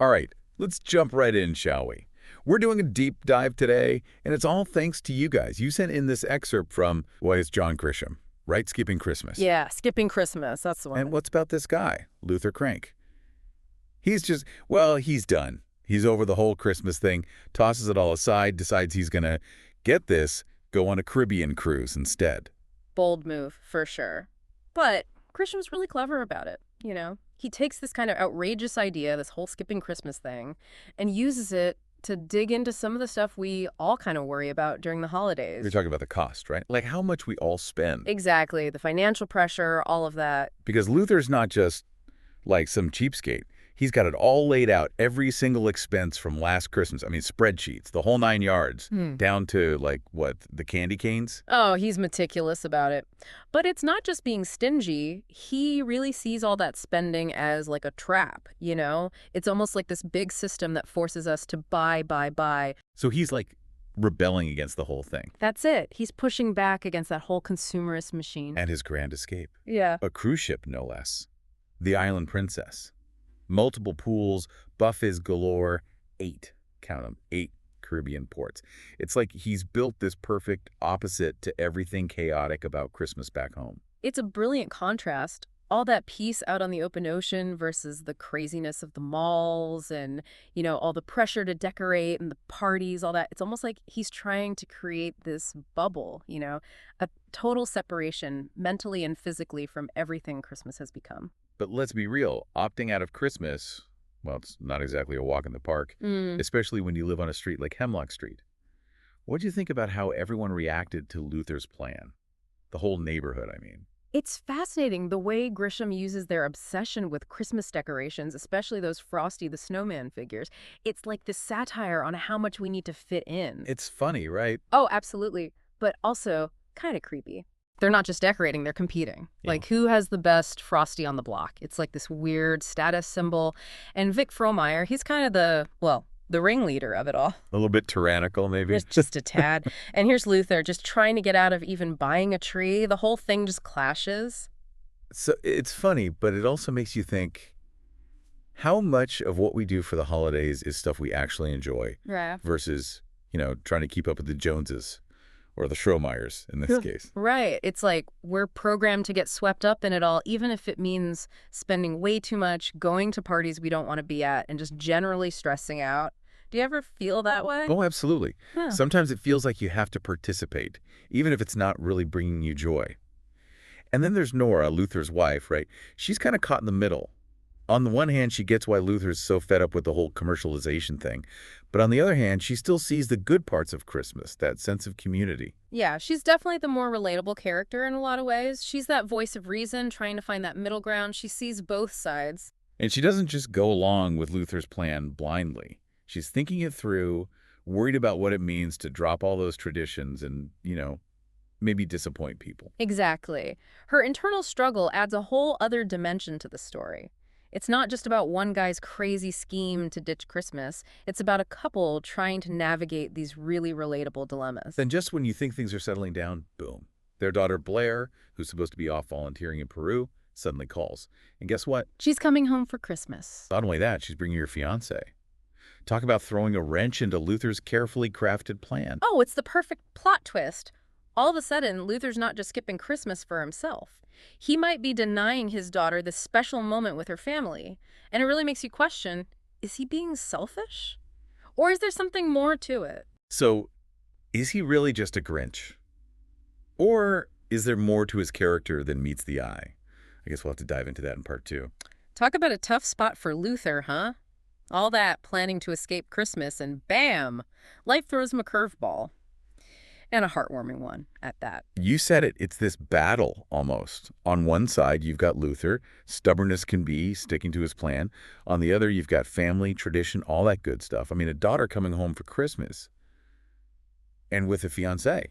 All right, let's jump right in, shall we? We're doing a deep dive today, and it's all thanks to you guys. You sent in this excerpt from, well, it's John Grisham, right? Skipping Christmas. Yeah, skipping Christmas. That's the one. And what's about this guy, Luther Krank? He's just, well, he's done. He's over the whole Christmas thing, tosses it all aside, decides he's going to, get this, go on a Caribbean cruise instead. Bold move, for sure. But Grisham's really clever about it, you know? He takes this kind of outrageous idea, this whole skipping Christmas thing, and uses it to dig into some of the stuff we all kind of worry about during the holidays. You're talking about the cost, right? Like how much we all spend. Exactly. The financial pressure, all of that. Because Luther's not just like some cheapskate. He's got it all laid out, every single expense from last Christmas. I mean, spreadsheets, the whole 9 yards, down to, like, what, the candy canes? Oh, he's meticulous about it. But it's not just being stingy. He really sees all that spending as like a trap, you know? It's almost like this big system that forces us to buy, buy, buy. So he's, like, rebelling against the whole thing. That's it. He's pushing back against that whole consumerist machine. And his grand escape. Yeah. A cruise ship, no less. The Island Princess. Multiple pools, buffets galore, 8, count them, 8 Caribbean ports. It's like he's built this perfect opposite to everything chaotic about Christmas back home. It's a brilliant contrast. All that peace out on the open ocean versus the craziness of the malls and, you know, all the pressure to decorate and the parties, all that. It's almost like he's trying to create this bubble, you know, a total separation mentally and physically from everything Christmas has become. But let's be real, opting out of Christmas, well, it's not exactly a walk in the park, especially when you live on a street like Hemlock Street. What do you think about how everyone reacted to Luther's plan? The whole neighborhood, I mean. It's fascinating the way Grisham uses their obsession with Christmas decorations, especially those Frosty the Snowman figures. It's like this satire on how much we need to fit in. It's funny, right? Oh, absolutely. But also kind of creepy. They're not just decorating, they're competing. Yeah. Like, who has the best Frosty on the block? It's like this weird status symbol. And Vic Frohmeyer, he's kind of the ringleader of it all. A little bit tyrannical, maybe? Just a tad. And here's Luther just trying to get out of even buying a tree. The whole thing just clashes. So it's funny, but it also makes you think, how much of what we do for the holidays is stuff we actually enjoy versus, you know, trying to keep up with the Joneses or the Schroemeyers in this case. Right. It's like we're programmed to get swept up in it all, even if it means spending way too much, going to parties we don't want to be at, and just generally stressing out. Do you ever feel that way? Oh, absolutely. Huh. Sometimes it feels like you have to participate, even if it's not really bringing you joy. And then there's Nora, Luther's wife, right? She's kind of caught in the middle. On the one hand, she gets why Luther's so fed up with the whole commercialization thing. But on the other hand, she still sees the good parts of Christmas, that sense of community. Yeah, she's definitely the more relatable character in a lot of ways. She's that voice of reason, trying to find that middle ground. She sees both sides. And she doesn't just go along with Luther's plan blindly. She's thinking it through, worried about what it means to drop all those traditions and, you know, maybe disappoint people. Exactly. Her internal struggle adds a whole other dimension to the story. It's not just about one guy's crazy scheme to ditch Christmas. It's about a couple trying to navigate these really relatable dilemmas. Then just when you think things are settling down, boom. Their daughter Blair, who's supposed to be off volunteering in Peru, suddenly calls. And guess what? She's coming home for Christmas. Not only that, she's bringing her fiancé. Talk about throwing a wrench into Luther's carefully crafted plan. Oh, it's the perfect plot twist. All of a sudden, Luther's not just skipping Christmas for himself. He might be denying his daughter this special moment with her family. And it really makes you question, is he being selfish? Or is there something more to it? So, is he really just a Grinch? Or is there more to his character than meets the eye? I guess we'll have to dive into that in part 2. Talk about a tough spot for Luther, huh? All that planning to escape Christmas and bam! Life throws him a curveball. And a heartwarming one at that. You said it. It's this battle, almost. On one side, you've got Luther. Stubbornness can be, sticking to his plan. On the other, you've got family, tradition, all that good stuff. I mean, a daughter coming home for Christmas. And with a fiancé.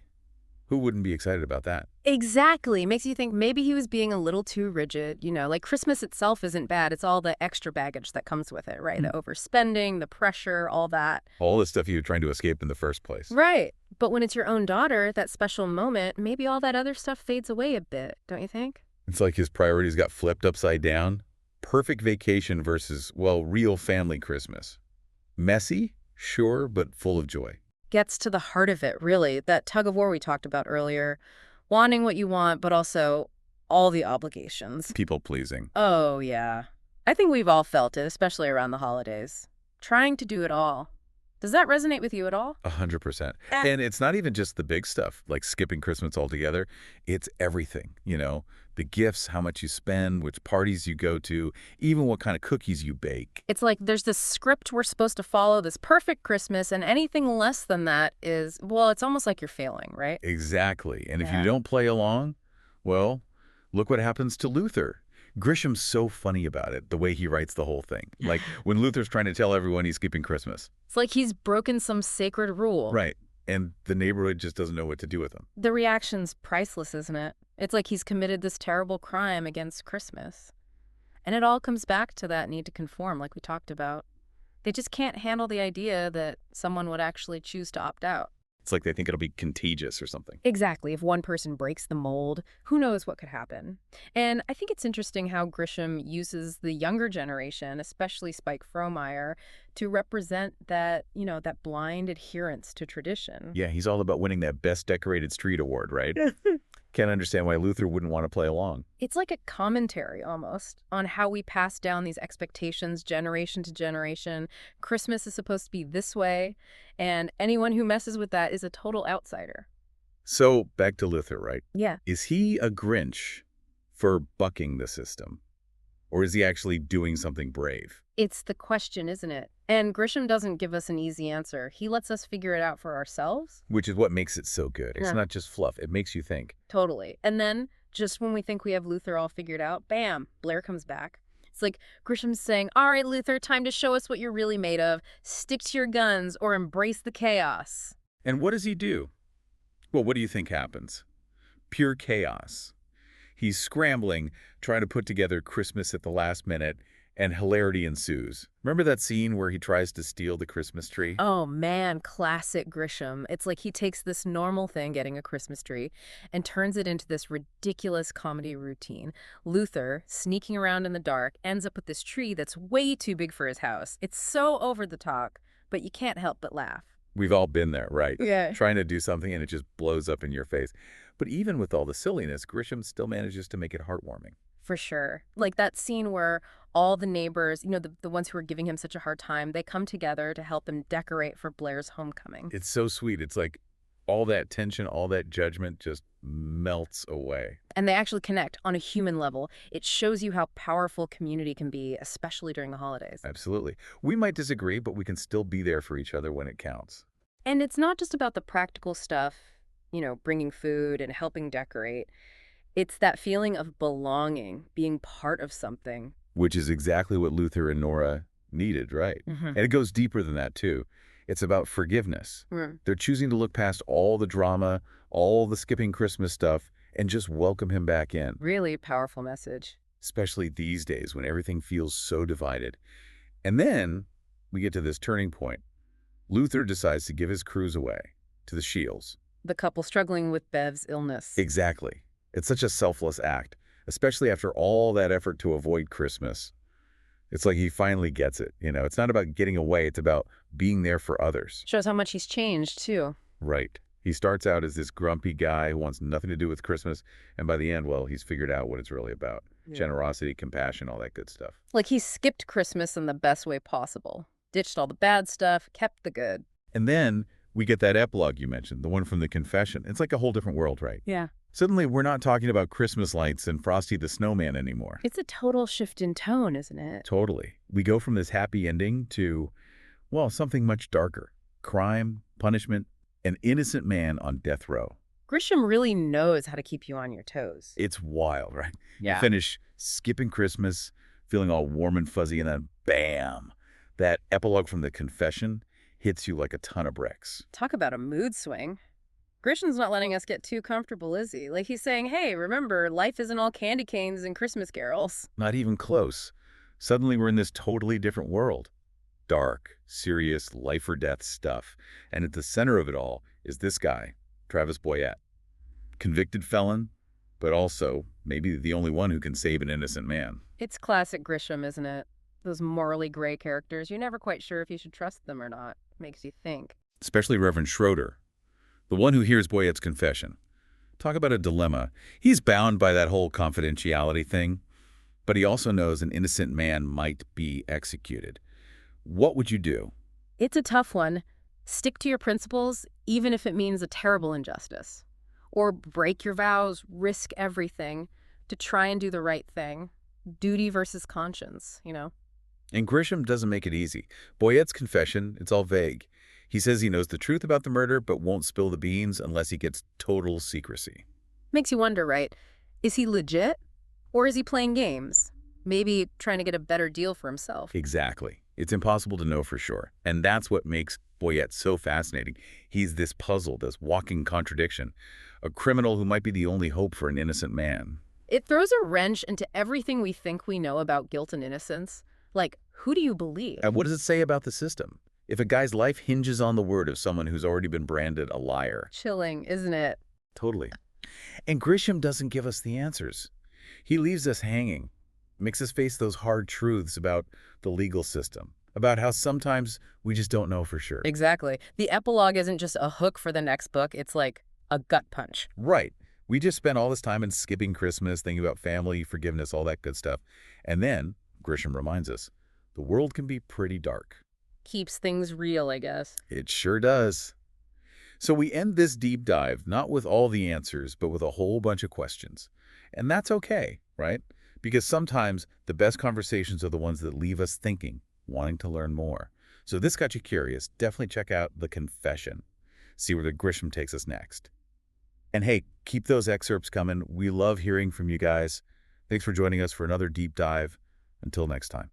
Who wouldn't be excited about that? Exactly. Makes you think maybe he was being a little too rigid. You know, like Christmas itself isn't bad. It's all the extra baggage that comes with it, right? The overspending, the pressure, all that. All the stuff you were trying to escape in the first place. Right. But when it's your own daughter, that special moment, maybe all that other stuff fades away a bit, don't you think? It's like his priorities got flipped upside down. perfect vacation versus, well, real family Christmas. Messy? Sure, but full of joy. Gets to the heart of it, really. That tug of war we talked about earlier. Wanting what you want, but also all the obligations. People-pleasing. Oh, yeah. I think we've all felt it, especially around the holidays. Trying to do it all. Does that resonate with you at all? 100%. And it's not even just the big stuff, like skipping Christmas altogether. It's everything, the gifts, how much you spend, which parties you go to, even what kind of cookies you bake. It's like there's this script we're supposed to follow, this perfect Christmas, and anything less than that is, well, it's almost like you're failing, right? Exactly. And if you Yeah. don't play along, well, look what happens to Luther. Grisham's so funny about it, the way he writes the whole thing. Like when Luther's trying to tell everyone he's skipping Christmas. It's like he's broken some sacred rule. Right. And the neighborhood just doesn't know what to do with him. The reaction's priceless, isn't it? It's like he's committed this terrible crime against Christmas. And it all comes back to that need to conform, like we talked about. They just can't handle the idea that someone would actually choose to opt out. It's like they think it'll be contagious or something. Exactly. If one person breaks the mold, who knows what could happen? And I think it's interesting how Grisham uses the younger generation, especially Spike Frohmeyer, to represent that, that blind adherence to tradition. Yeah, he's all about winning that Best Decorated Street award, right? Can't understand why Luther wouldn't want to play along. It's like a commentary almost on how we pass down these expectations generation to generation. Christmas is supposed to be this way, and anyone who messes with that is a total outsider. So, back to Luther, right? Yeah. Is he a Grinch for bucking the system? Or is he actually doing something brave? It's the question, isn't it? And Grisham doesn't give us an easy answer. He lets us figure it out for ourselves. Which is what makes it so good. It's Yeah. not just fluff. It makes you think. Totally. And then, just when we think we have Luther all figured out, bam, Blair comes back. It's like Grisham's saying, all right, Luther, time to show us what you're really made of. Stick to your guns or embrace the chaos. And what does he do? Well, what do you think happens? Pure chaos. He's scrambling, trying to put together Christmas at the last minute, and hilarity ensues. Remember that scene where he tries to steal the Christmas tree? Oh man, classic Grisham. It's like he takes this normal thing, getting a Christmas tree, and turns it into this ridiculous comedy routine. Luther, sneaking around in the dark, ends up with this tree that's way too big for his house. It's so over the top, but you can't help but laugh. We've all been there, right? Yeah. Trying to do something and it just blows up in your face. But even with all the silliness, Grisham still manages to make it heartwarming. For sure. Like that scene where all the neighbors, the ones who are giving him such a hard time, they come together to help him decorate for Blair's homecoming. It's so sweet. It's like all that tension, all that judgment just melts away. And they actually connect on a human level. It shows you how powerful community can be, especially during the holidays. Absolutely. We might disagree, but we can still be there for each other when it counts. And it's not just about the practical stuff, bringing food and helping decorate. It's that feeling of belonging, being part of something. Which is exactly what Luther and Nora needed, right? And it goes deeper than that, too. It's about forgiveness. They're choosing to look past all the drama, all the skipping Christmas stuff, and just welcome him back in. Really powerful message. Especially these days when everything feels so divided. And then we get to this turning point. Luther decides to give his cruise away to the Shields. The couple struggling with Bev's illness. Exactly. It's such a selfless act, especially after all that effort to avoid Christmas. It's like he finally gets it. It's not about getting away. It's about being there for others. Shows how much he's changed, too. Right. He starts out as this grumpy guy who wants nothing to do with Christmas. And by the end, well, he's figured out what it's really about. Yeah. Generosity, compassion, all that good stuff. Like he skipped Christmas in the best way possible. Ditched all the bad stuff, kept the good. And then we get that epilogue you mentioned, the one from the confession. It's like a whole different world, right? Yeah. Suddenly, we're not talking about Christmas lights and Frosty the Snowman anymore. It's a total shift in tone, isn't it? Totally. We go from this happy ending to, well, something much darker. Crime, punishment, an innocent man on death row. Grisham really knows how to keep you on your toes. It's wild, right? Yeah. You finish skipping Christmas, feeling all warm and fuzzy, and then bam, that epilogue from the confession hits you like a ton of bricks. Talk about a mood swing. Grisham's not letting us get too comfortable, is he? Like he's saying, hey, remember, life isn't all candy canes and Christmas carols. Not even close. Suddenly we're in this totally different world. Dark, serious, life or death stuff. And at the center of it all is this guy, Travis Boyette. Convicted felon, but also maybe the only one who can save an innocent man. It's classic Grisham, isn't it? Those morally gray characters, you're never quite sure if you should trust them or not. Makes you think. Especially Reverend Schroeder, the one who hears Boyette's confession. Talk about a dilemma. He's bound by that whole confidentiality thing, but he also knows an innocent man might be executed. What would you do? It's a tough one. Stick to your principles, even if it means a terrible injustice. Or break your vows, risk everything to try and do the right thing. Duty versus conscience, you know? And Grisham doesn't make it easy. Boyette's confession, it's all vague. He says he knows the truth about the murder, but won't spill the beans unless he gets total secrecy. Makes you wonder, right? Is he legit? Or is he playing games? Maybe trying to get a better deal for himself. Exactly. It's impossible to know for sure. And that's what makes Boyette so fascinating. He's this puzzle, this walking contradiction. A criminal who might be the only hope for an innocent man. It throws a wrench into everything we think we know about guilt and innocence. Like, who do you believe? And what does it say about the system? If a guy's life hinges on the word of someone who's already been branded a liar. Chilling, isn't it? Totally. And Grisham doesn't give us the answers. He leaves us hanging, makes us face those hard truths about the legal system, about how sometimes we just don't know for sure. Exactly. The epilogue isn't just a hook for the next book. It's like a gut punch. Right. We just spent all this time in skipping Christmas, thinking about family, forgiveness, all that good stuff. And then, Grisham reminds us, the world can be pretty dark. Keeps things real, I guess. It sure does. So we end this deep dive not with all the answers, but with a whole bunch of questions. And that's okay, right? Because sometimes the best conversations are the ones that leave us thinking, wanting to learn more. So if this got you curious, definitely check out The Confession. See where the Grisham takes us next. And hey, keep those excerpts coming. We love hearing from you guys. Thanks for joining us for another deep dive. Until next time.